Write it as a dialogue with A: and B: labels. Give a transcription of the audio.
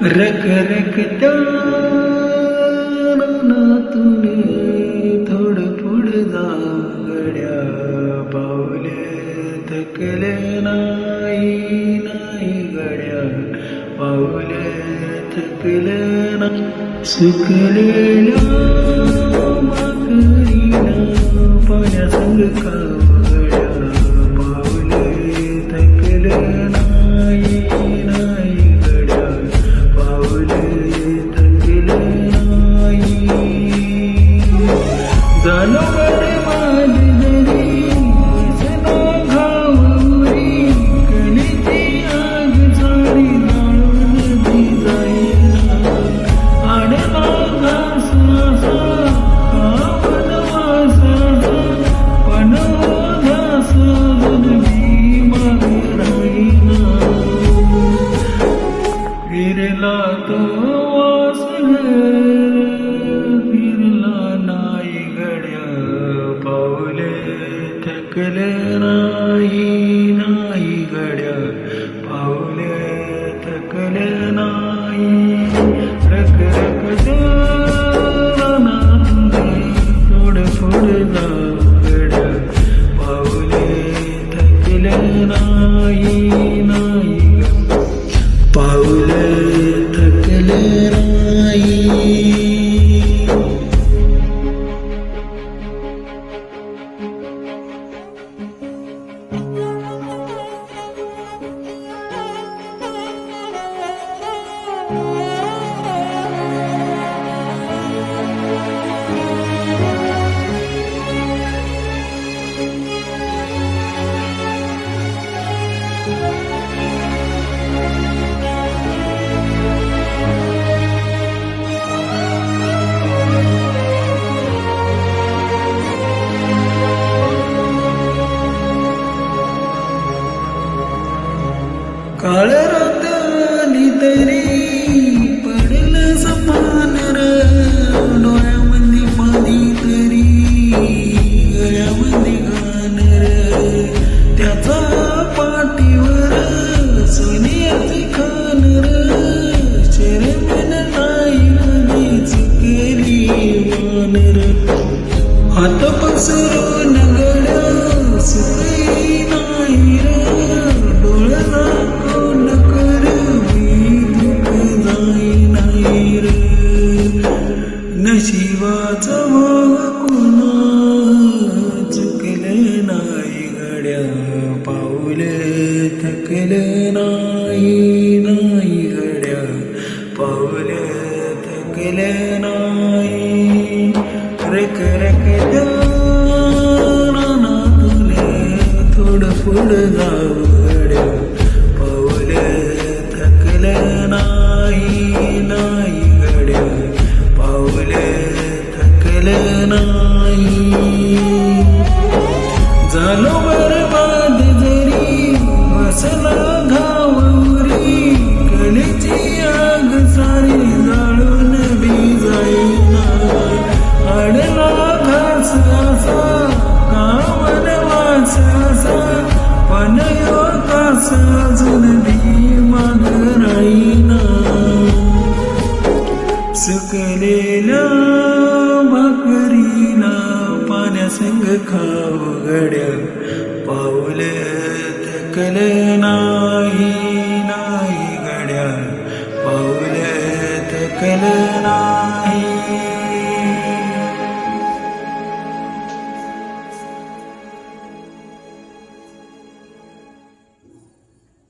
A: रखरखत्या नातून थोडं पुढं जा गड्या, पावले थकले नाही गड्या, पावले थकले नाही. सुकलेल्या भाकरीला पाण्यासंग खाऊ गड्या, पावले थकले नाही गड्या, पावले थकले नाही. झालं बरे माझी जरी सदा घावरी, कणीची आग सारी जाळून ती जाईना. आडला घास असा कावन वासाचा, पण घास जुनबी माग राहीना. फिरला तो वास फिरला नाही गड्या, पावले थकले नाही गड्या, पावले थकले नाही. रखरखत्या नातून थोडं पुढं जा गड्या, पावले थकले नाही गड्या, पावले थकले नाही. काळ रात आली तरी पडलं सपान र, डोळ्यामध्ये पाणी तरी गळ्यामध्ये गाण र. त्याचा पाठीवर सोन्याची खान र, शरमेन नाही कधीच केली मान र. हात पसरून गड्या सुखी नाही र, डोळ्याला नशिबाचा कोणा चुकले नाही गड्या, पावले थकले नाही गड्या, पावले थकले नाही. रखरखत्या नातून थोडं पुढं जाऊ गड्या, पावले थकले नाही गड्या, पावले थकले नाही. झालो बरबाद जरी बसला घावरी, कलेची आग सारी जाळून बी जाईना. आडला घास असा कावन वास असा, पण कास अजून बी माग राहीना. सुकलेल्या भाकरीला पाण्यासंग खाऊ गड्या, पावले थकले नाही गड्या, पावले थकले नाही.